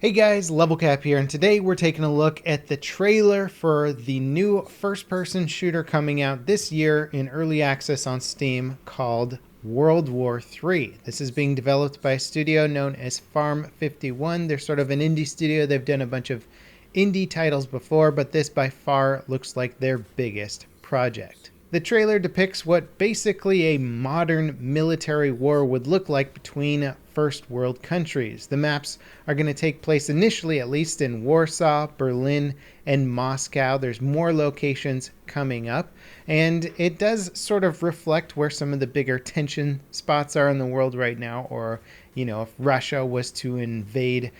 Hey guys, Level Cap here, and today we're taking a look at the trailer for the new first-person shooter coming out this year in early access on Steam called World War III. This is being developed by a studio known as Farm 51. They're sort of an indie studio. They've done a bunch of indie titles before, but this by far looks like their biggest project. The trailer depicts what basically a modern military war would look like between first world countries. The maps are going to take place initially, at least, in Warsaw, Berlin, and Moscow. There's more locations coming up, and it does sort of reflect where some of the bigger tension spots are in the world right now, or if Russia was to invade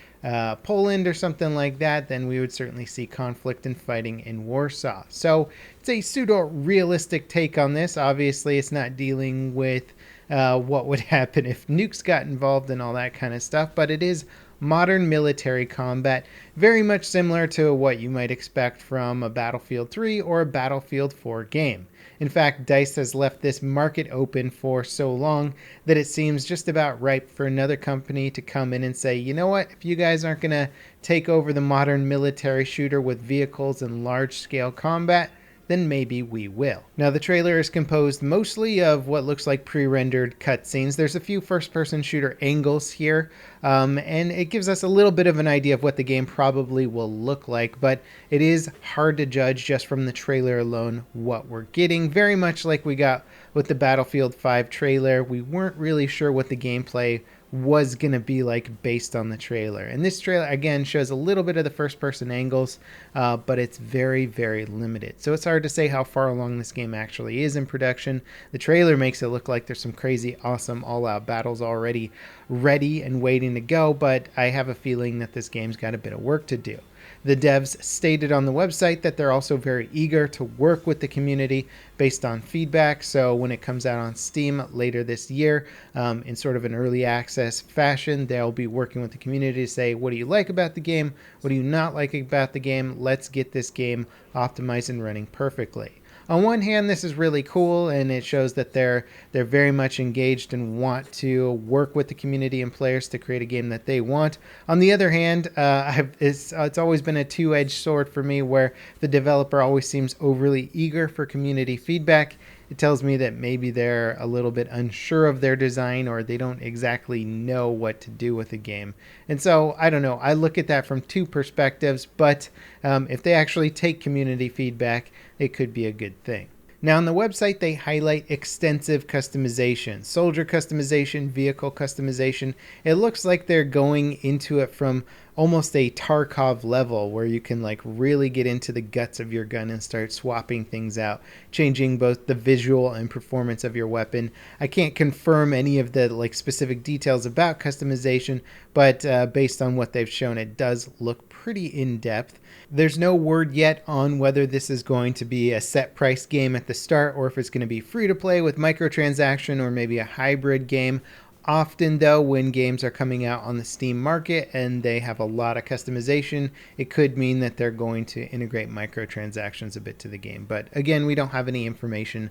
Poland or something like that, then we would certainly see conflict and fighting in Warsaw. So it's a pseudo-realistic take on this. Obviously, it's not dealing with what would happen if nukes got involved and all that kind of stuff, but it is modern military combat, very much similar to what you might expect from a Battlefield 3 or a Battlefield 4 game. In fact, DICE has left this market open for so long that it seems just about ripe for another company to come in and say, you know what, if you guys aren't going to take over the modern military shooter with vehicles and large-scale combat, then maybe we will. Now, the trailer is composed mostly of what looks like pre-rendered cutscenes. There's a few first-person shooter angles here, and it gives us a little bit of an idea of what the game probably will look like, but it is hard to judge just from the trailer alone what we're getting. Very much like we got with the Battlefield 5 trailer, we weren't really sure what the gameplay was going to be like based on the trailer. And this trailer, again, shows a little bit of the first-person angles, but it's very, very limited. So it's hard to say how far along this game actually is in production. The trailer makes it look like there's some crazy, awesome, all-out battles already ready and waiting to go, but I have a feeling that this game's got a bit of work to do. The devs stated on the website that they're also very eager to work with the community based on feedback. So when it comes out on Steam later this year, in sort of an early access fashion, they'll be working with the community to say, what do you like about the game? What do you not like about the game? Let's get this game optimized and running perfectly. On one hand, this is really cool, and it shows that they're very much engaged and want to work with the community and players to create a game that they want. On the other hand, it's always been a two-edged sword for me, where the developer always seems overly eager for community feedback. It tells me that maybe they're a little bit unsure of their design, or they don't exactly know what to do with the game. And so, I don't know, I look at that from two perspectives, but if they actually take community feedback, it could be a good thing. Now, on the website, they highlight extensive customization, soldier customization, vehicle customization. It looks like they're going into it from almost a Tarkov level, where you can really get into the guts of your gun and start swapping things out, changing both the visual and performance of your weapon. I can't confirm any of the specific details about customization, but based on what they've shown, it does look pretty in-depth. There's no word yet on whether this is going to be a set price game at the start, or if it's going to be free to play with microtransaction, or maybe a hybrid game. Often, though, when games are coming out on the Steam market and they have a lot of customization, it could mean that they're going to integrate microtransactions a bit to the game. But again, we don't have any information,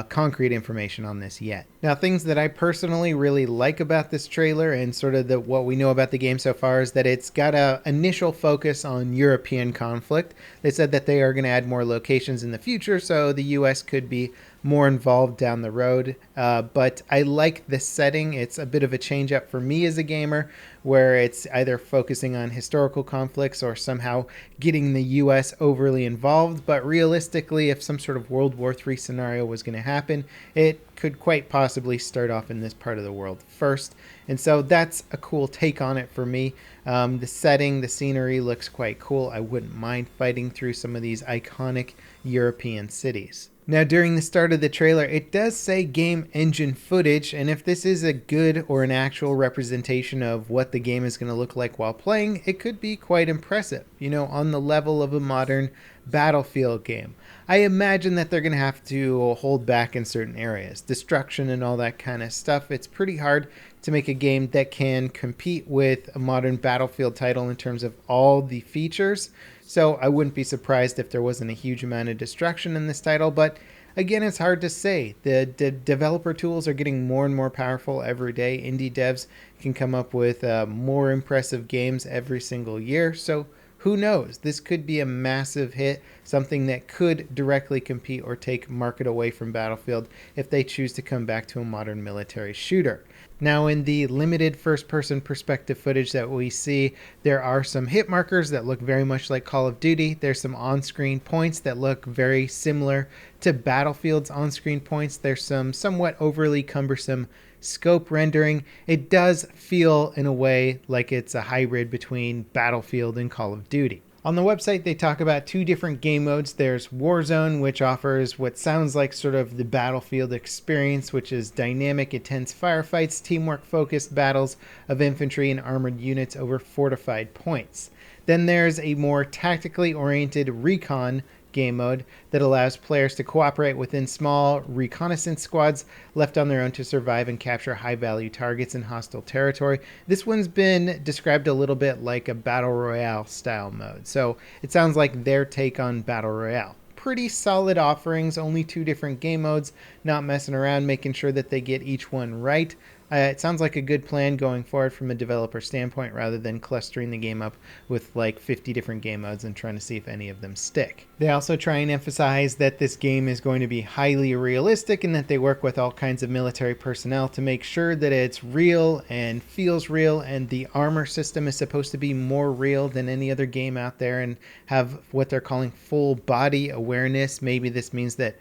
concrete information on this yet. Now, things that I personally really like about this trailer and sort of what we know about the game so far is that it's got an initial focus on European conflict. They said that they are going to add more locations in the future, so the US could be more involved down the road, but I like the setting. It's a bit of a change up for me as a gamer, where it's either focusing on historical conflicts or somehow getting the US overly involved. But realistically, if some sort of World War III scenario was going to happen, it could quite possibly start off in this part of the world first. And so that's a cool take on it for me. The setting, the scenery looks quite cool. I wouldn't mind fighting through some of these iconic European cities. Now, during the start of the trailer, it does say game engine footage, and if this is a good or an actual representation of what the game is going to look like while playing, it could be quite impressive, on the level of a modern Battlefield game. I imagine that they're going to have to hold back in certain areas, destruction and all that kind of stuff. It's pretty hard to make a game that can compete with a modern Battlefield title in terms of all the features. So I wouldn't be surprised if there wasn't a huge amount of destruction in this title, but Again, it's hard to say. The developer tools are getting more and more powerful every day. Indie devs can come up with more impressive games every single year. So who knows? This could be a massive hit, something that could directly compete or take market away from Battlefield if they choose to come back to a modern military shooter. Now, in the limited first-person perspective footage that we see, there are some hit markers that look very much like Call of Duty. There's some on-screen points that look very similar to Battlefield's on-screen points. There's some somewhat overly cumbersome scope rendering. It does feel, in a way, like it's a hybrid between Battlefield and Call of Duty. On the website, they talk about two different game modes. There's Warzone, which offers what sounds like sort of the Battlefield experience, which is dynamic, intense firefights, teamwork-focused battles of infantry and armored units over fortified points. Then there's a more tactically oriented Recon game mode that allows players to cooperate within small reconnaissance squads left on their own to survive and capture high-value targets in hostile territory. This one's been described a little bit like a Battle Royale style mode, so it sounds like their take on Battle Royale. Pretty solid offerings, only two different game modes, not messing around, making sure that they get each one right. It sounds like a good plan going forward from a developer standpoint rather than clustering the game up with like 50 different game modes and trying to see if any of them stick. They also try and emphasize that this game is going to be highly realistic and that they work with all kinds of military personnel to make sure that it's real and feels real, and the armor system is supposed to be more real than any other game out there and have what they're calling full body awareness. Maybe this means that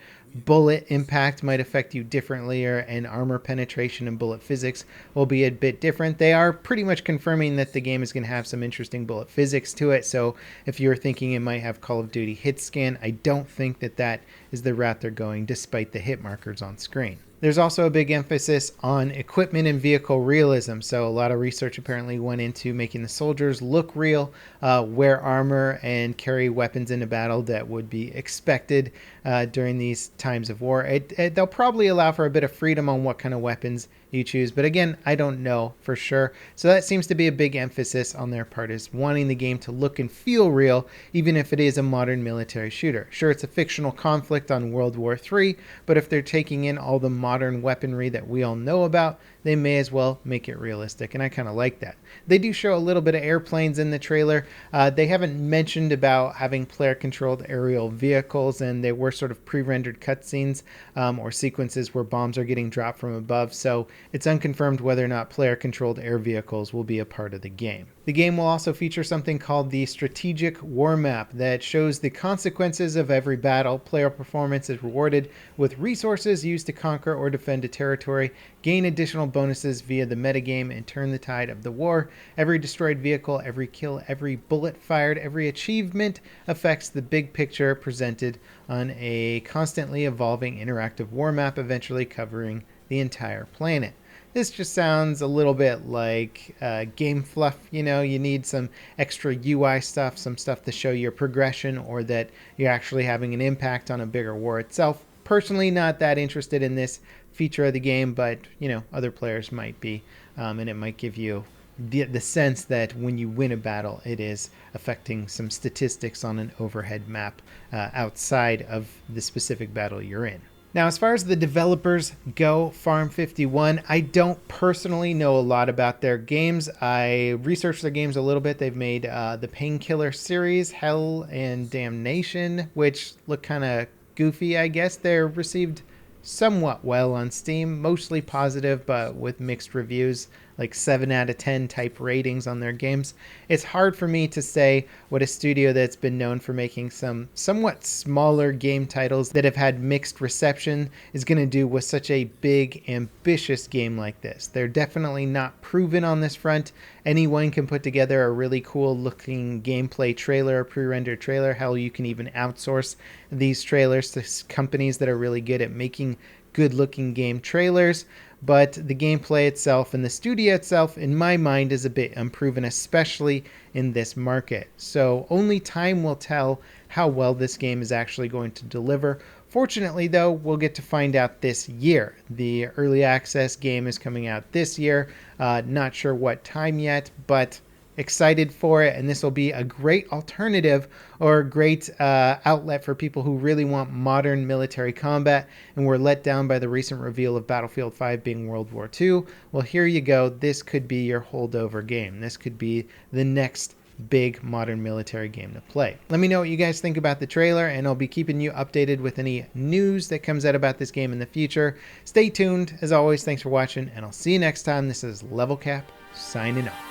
bullet impact might affect you differently, and armor penetration and bullet physics will be a bit different. They are pretty much confirming that the game is going to have some interesting bullet physics to it, so if you're thinking it might have Call of Duty hit scan, I don't think that that is the route they're going despite the hit markers on screen. There's also a big emphasis on equipment and vehicle realism. So a lot of research apparently went into making the soldiers look real, wear armor, and carry weapons into battle that would be expected during these times of war. They'll probably allow for a bit of freedom on what kind of weapons you choose. But again, I don't know for sure. So that seems to be a big emphasis on their part, is wanting the game to look and feel real, even if it is a modern military shooter. Sure, it's a fictional conflict on World War III, but if they're taking in all the modern weaponry that we all know about, they may as well make it realistic, and I kind of like that. They do show a little bit of airplanes in the trailer. They haven't mentioned about having player-controlled aerial vehicles, and they were sort of pre-rendered cutscenes or sequences where bombs are getting dropped from above, so it's unconfirmed whether or not player-controlled air vehicles will be a part of the game. The game will also feature something called the Strategic War Map that shows the consequences of every battle. Player performance is rewarded with resources used to conquer or defend a territory, gain additional bonuses via the metagame, and turn the tide of the war. Every destroyed vehicle, every kill, every bullet fired, every achievement affects the big picture presented on a constantly evolving interactive war map, eventually covering the entire planet. This just sounds a little bit like game fluff. You know, you need some extra UI stuff, some stuff to show your progression or that you're actually having an impact on a bigger war itself. Personally, not that interested in this feature of the game, but, you know, other players might be, and it might give you the sense that when you win a battle, it is affecting some statistics on an overhead map outside of the specific battle you're in. Now, as far as the developers go, Farm 51, I don't personally know a lot about their games. I researched their games a little bit. They've made the Painkiller series, Hell and Damnation, which look kind of goofy, I guess. They're received somewhat well on Steam, mostly positive, but with mixed reviews, like 7 out of 10 type ratings on their games. It's hard for me to say what a studio that's been known for making some somewhat smaller game titles that have had mixed reception is going to do with such a big, ambitious game like this. They're definitely not proven on this front. Anyone can put together a really cool looking gameplay trailer, a pre-rendered trailer. Hell, you can even outsource these trailers to companies that are really good at making good looking game trailers. But the gameplay itself and the studio itself, in my mind, is a bit unproven, especially in this market. So only time will tell how well this game is actually going to deliver. Fortunately, though, we'll get to find out this year. The early access game is coming out this year. Not sure what time yet, but excited for it, and this will be a great alternative or a great outlet for people who really want modern military combat and were let down by the recent reveal of Battlefield 5 being World War II. Well, here you go. This could be your holdover game. This could be the next big modern military game to play. Let me know what you guys think about the trailer, and I'll be keeping you updated with any news that comes out about this game in the future. Stay tuned. As always, thanks for watching, and I'll see you next time. This is Level Cap signing off.